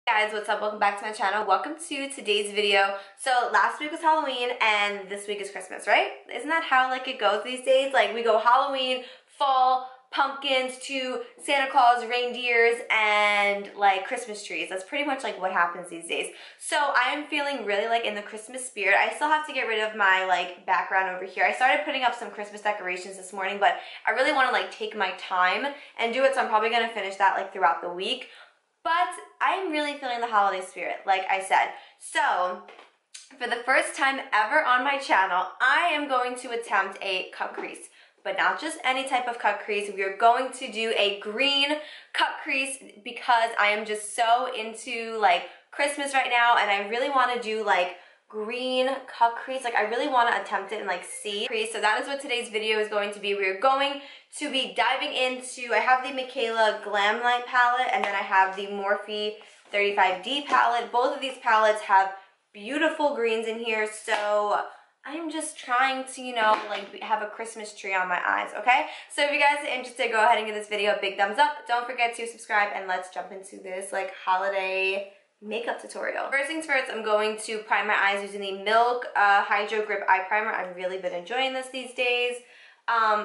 Guys, what's up? Welcome back to my channel. Welcome to today's video. So last week was Halloween and this week is Christmas, right? Isn't that how it goes these days? We go Halloween, fall, pumpkins to Santa Claus, reindeers, and Christmas trees. That's pretty much what happens these days. So I am feeling really in the Christmas spirit. I still have to get rid of my background over here. I started putting up some Christmas decorations this morning, but I really want to take my time and do it, so I'm probably going to finish that throughout the week. But I'm really feeling the holiday spirit, like I said. So, for the first time ever on my channel, I am going to attempt a cut crease. But not just any type of cut crease. We are going to do a green cut crease because I am just so into Christmas right now, and I really want to do green cut crease. I really want to attempt it and see crease. So that is what today's video is going to be. We're going to be diving into, I have the Michaela Glam Light palette, and then I have the Morphe 35D palette. Both of these palettes have beautiful greens in here, so I'm just trying to, have a Christmas tree on my eyes, okay? So if you guys are interested, go ahead and give this video a big thumbs up. Don't forget to subscribe, and let's jump into this holiday makeup tutorial. First things first, I'm going to prime my eyes using the Milk Hydro Grip Eye Primer. I've really been enjoying this these days.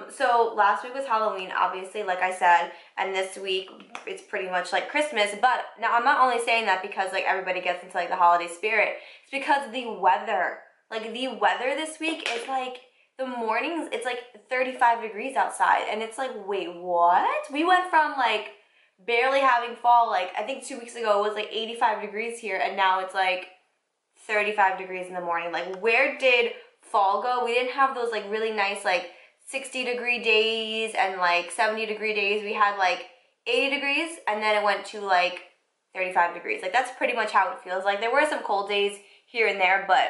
So last week was Halloween, obviously, like I said, and this week it's pretty much Christmas. But now I'm not only saying that because everybody gets into the holiday spirit. It's because the weather, the weather this week is the mornings, it's 35 degrees outside, and it's wait, what? We went from barely having fall, I think 2 weeks ago it was 85 degrees here, and now it's 35 degrees in the morning. Where did fall go? We didn't have those really nice 60-degree days and 70-degree days. We had 80 degrees, and then it went to 35 degrees. That's pretty much how it feels. There were some cold days here and there, but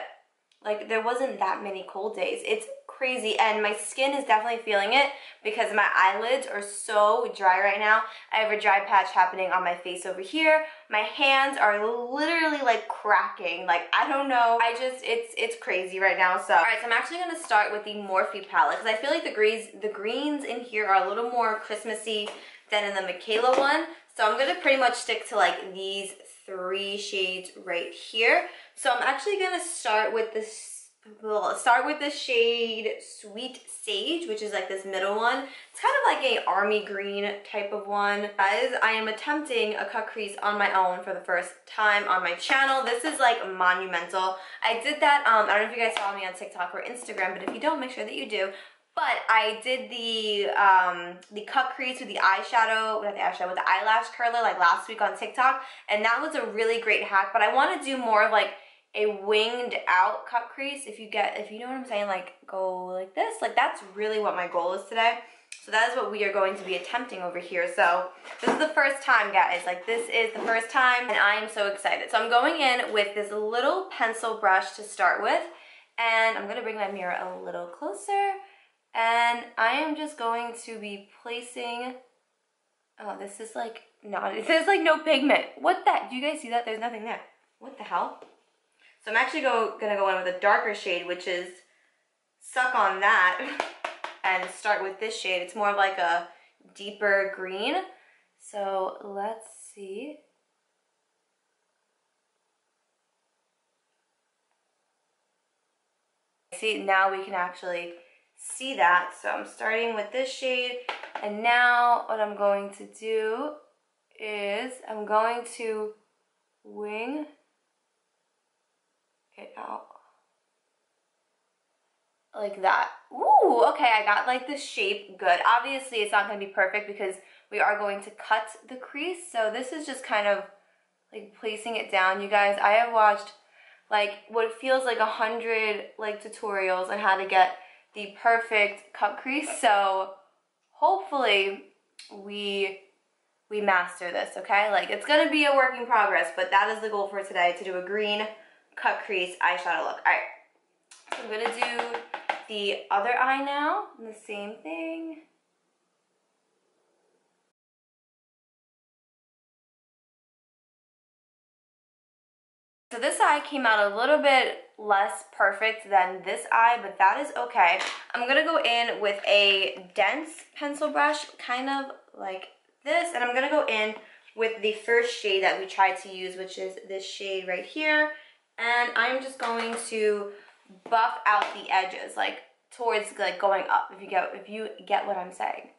there wasn't that many cold days. It's crazy, and my skin is definitely feeling it because my eyelids are so dry right now. I have a dry patch happening on my face over here. My hands are literally cracking. I don't know. It's crazy right now. So, all right, so I'm actually gonna start with the Morphe palette because I feel the greens in here are a little more Christmassy than in the Michaela one. So I'm gonna pretty much stick to these 3 shades right here. So I'm actually gonna start with this. We'll start with the shade Sweet Sage, which is this middle one. It's kind of a army green type of one. Guys, I am attempting a cut crease on my own for the first time on my channel. This is monumental. I did that, I don't know if you guys follow me on TikTok or Instagram, but if you don't, make sure that you do. But I did the cut crease with the eyeshadow, with the eyelash curler last week on TikTok, and that was a really great hack. But I want to do more of a winged out cut crease, if you know what I'm saying, go like this. That's really what my goal is today. So that is what we are going to be attempting over here. So this is the first time, guys. This is the first time, and I am so excited. So I'm going in with this little pencil brush to start with, and I'm gonna bring my mirror a little closer, and I am just going to be placing, oh, this is no, it says no pigment. What the, do you guys see that? There's nothing there. What the hell? So I'm actually gonna go in with a darker shade, which is Suck on That, and start with this shade. It's more of a deeper green. So let's see. See, now we can actually see that. So I'm starting with this shade, and now what I'm going to do is I'm going to wing it out like that. Ooh, okay, I got the shape good. Obviously it's not going to be perfect because we are going to cut the crease, so this is just kind of placing it down. You guys, I have watched what feels 100 tutorials on how to get the perfect cut crease, so hopefully we master this, okay? It's gonna be a work in progress, but that is the goal for today, to do a green cut crease eyeshadow look. All right, so I'm gonna do the other eye now, and the same thing. So this eye came out a little bit less perfect than this eye, but that is okay. I'm gonna go in with a dense pencil brush, kind of like this, and I'm gonna go in with the first shade that we tried to use, which is this shade right here. And I'm just going to buff out the edges, like towards like going up, if you get what I'm saying.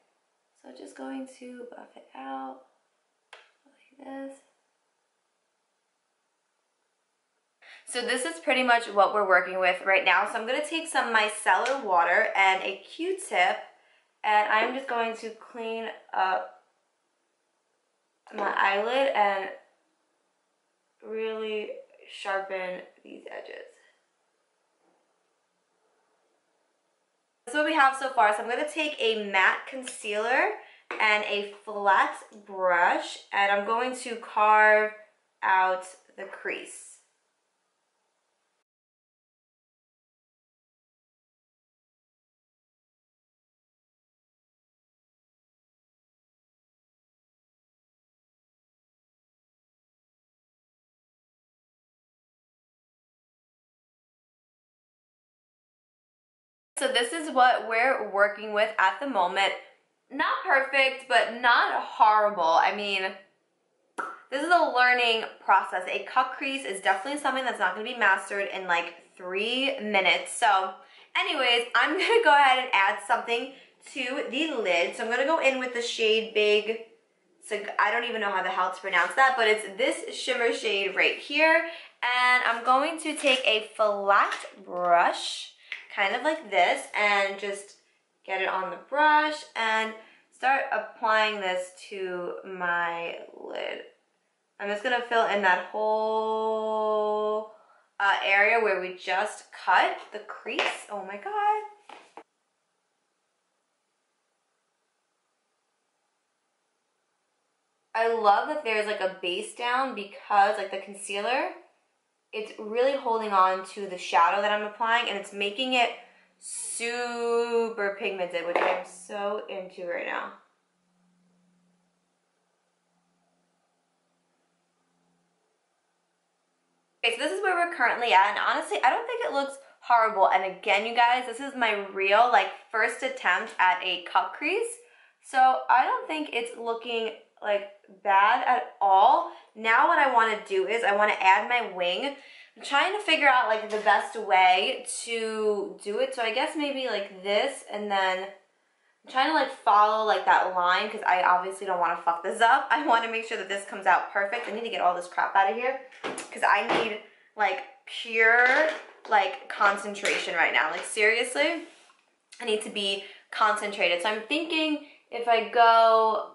So just going to buff it out like this. So this is pretty much what we're working with right now. So I'm going to take some micellar water and a Q-tip, and I'm just going to clean up my eyelid and really sharpen these edges. That's what we have so far. So I'm going to take a matte concealer and a flat brush, and I'm going to carve out the crease. So this is what we're working with at the moment. Not perfect, but not horrible. I mean, this is a learning process. A cut crease is definitely something that's not going to be mastered in like 3 minutes. So anyways, I'm going to go ahead and add something to the lid. So I'm going to go in with the shade Big. So I don't even know how the hell to pronounce that, but it's this shimmer shade right here. And I'm going to take a flat brush, kind of like this, and just get it on the brush and start applying this to my lid. I'm just gonna fill in that whole area where we just cut the crease. Oh my god. I love that there's like a base down because like the concealer, it's really holding on to the shadow that I'm applying, and it's making it super pigmented, which I'm so into right now. Okay, so this is where we're currently at, and honestly, I don't think it looks horrible. And again, you guys, this is my real, like, first attempt at a cut crease, so I don't think it's looking, like, bad at all. Now what I want to do is I want to add my wing. I'm trying to figure out, like, the best way to do it, so I guess maybe, like, this, and then I'm trying to, like, follow, like, that line, because I obviously don't want to fuck this up. I want to make sure that this comes out perfect. I need to get all this crap out of here, because I need, like, pure, like, concentration right now. Like, seriously, I need to be concentrated. So I'm thinking if I go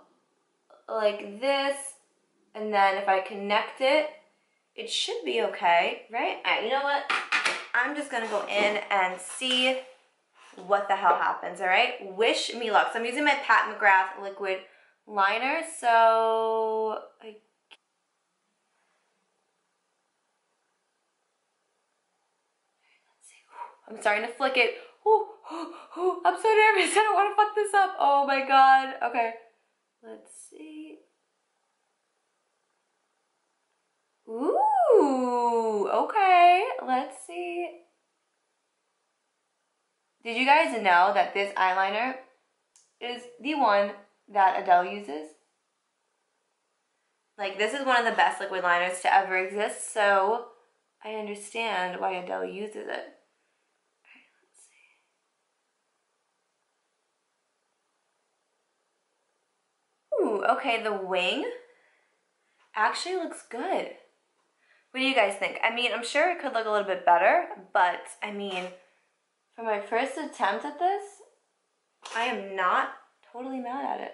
like this, and then if I connect it, it should be okay, right? All right, you know what? I'm just going to go in and see what the hell happens, all right? Wish me luck. So I'm using my Pat McGrath liquid liner, so let's see. I'm starting to flick it. I'm so nervous. I don't want to fuck this up. Oh my god. Okay. Let's see. Ooh, okay. Let's see. Did you guys know that this eyeliner is the one that Adele uses? Like, this is one of the best liquid liners to ever exist, so I understand why Adele uses it. Okay, let's see. Ooh, okay, the wing actually looks good. What do you guys think? I mean, I'm sure it could look a little bit better, but I mean, for my first attempt at this, I am not totally mad at it.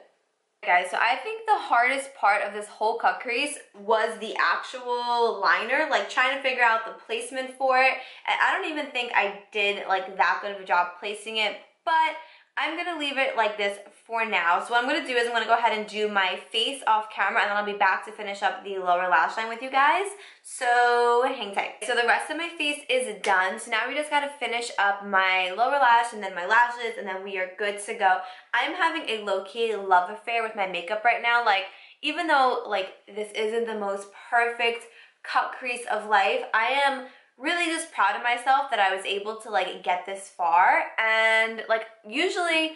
Guys, so I think the hardest part of this whole cut crease was the actual liner, like trying to figure out the placement for it. And I don't even think I did like that good of a job placing it, but I'm gonna leave it like this for now. So what I'm gonna do is I'm gonna go ahead and do my face off camera, and then I'll be back to finish up the lower lash line with you guys. So hang tight. So the rest of my face is done. So now we just gotta finish up my lower lash and then my lashes, and then we are good to go. I'm having a low-key love affair with my makeup right now. Like, even though like this isn't the most perfect cut crease of life, I am really just proud of myself that I was able to like get this far. And like, usually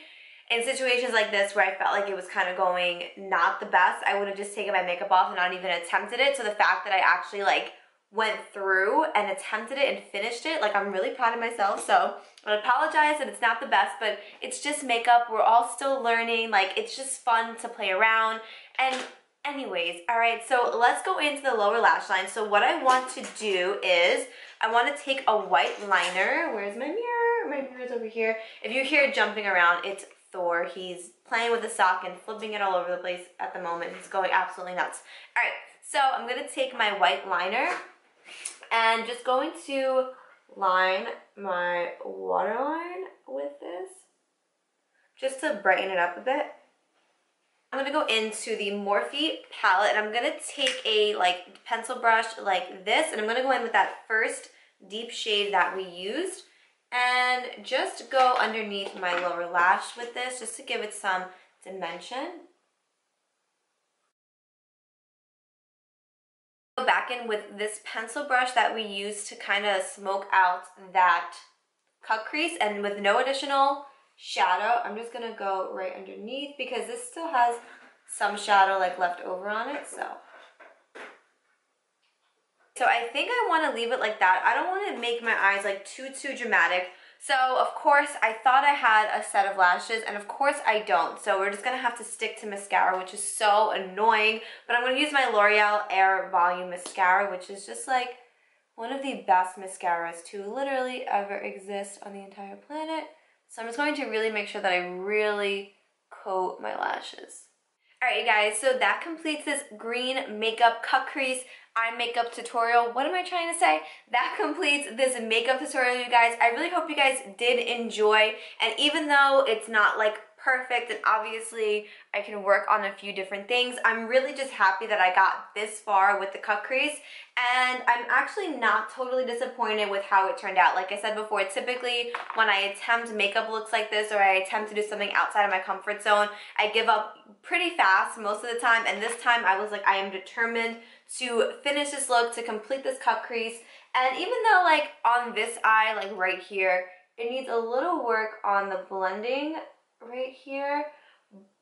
in situations like this where I felt like it was kind of going not the best, I would have just taken my makeup off and not even attempted it. So the fact that I actually like went through and attempted it and finished it, like I'm really proud of myself. So I apologize that it's not the best, but it's just makeup. We're all still learning. Like it's just fun to play around. And anyways, all right, so let's go into the lower lash line. So what I want to do is I want to take a white liner. Where's my mirror? My mirror's over here. If you hear it jumping around, it's Thor. He's playing with the sock and flipping it all over the place at the moment. He's going absolutely nuts. All right, so I'm going to take my white liner and just going to line my waterline with this just to brighten it up a bit. I'm going to go into the Morphe palette and I'm going to take a like pencil brush like this and I'm going to go in with that first deep shade that we used and just go underneath my lower lash with this just to give it some dimension. Go back in with this pencil brush that we used to kind of smoke out that cut crease, and with no additional shadow, I'm just gonna go right underneath because this still has some shadow like left over on it. So I think I want to leave it like that. I don't want to make my eyes like too dramatic. So of course I thought I had a set of lashes and of course I don't. So we're just going to have to stick to mascara, which is so annoying. But I'm going to use my L'Oreal Air Volume Mascara, which is just like one of the best mascaras to literally ever exist on the entire planet. So I'm just going to really make sure that I really coat my lashes. Alright you guys, so that completes this green makeup cut crease eye makeup tutorial. What am I trying to say? That completes this makeup tutorial, you guys. I really hope you guys did enjoy, and even though it's not like perfect and obviously I can work on a few different things, I'm really just happy that I got this far with the cut crease, and I'm actually not totally disappointed with how it turned out. Like I said before, typically when I attempt makeup looks like this or I attempt to do something outside of my comfort zone, I give up pretty fast most of the time, and this time I was like, I am determined to finish this look, to complete this cut crease. And even though like on this eye, like right here, it needs a little work on the blending right here,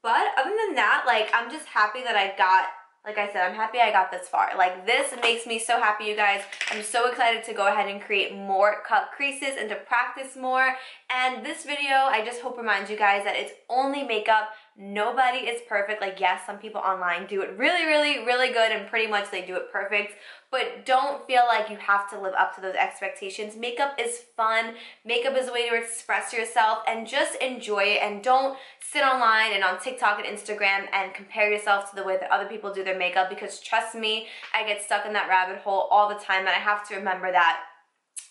but other than that, like I'm just happy that I got, like I said, I'm happy I got this far. Like this makes me so happy, you guys. I'm so excited to go ahead and create more cut creases and to practice more. And this video, I just hope reminds you guys that it's only makeup. Nobody is perfect. Like yes, some people online do it really good and pretty much they do it perfect, but don't feel like you have to live up to those expectations. Makeup is fun. Makeup is a way to express yourself, and just enjoy it, and don't sit online and on TikTok and Instagram and compare yourself to the way that other people do their makeup, because trust me, I get stuck in that rabbit hole all the time, and I have to remember that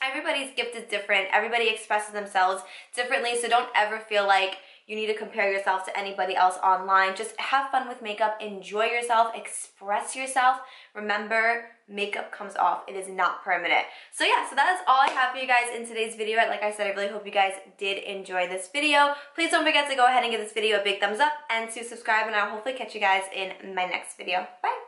everybody's gift is different. Everybody expresses themselves differently, so don't ever feel like you need to compare yourself to anybody else online. Just have fun with makeup, enjoy yourself, express yourself. Remember, makeup comes off, it is not permanent. So yeah, so that is all I have for you guys in today's video. Like I said, I really hope you guys did enjoy this video. Please don't forget to go ahead and give this video a big thumbs up and to subscribe, and I'll hopefully catch you guys in my next video. Bye!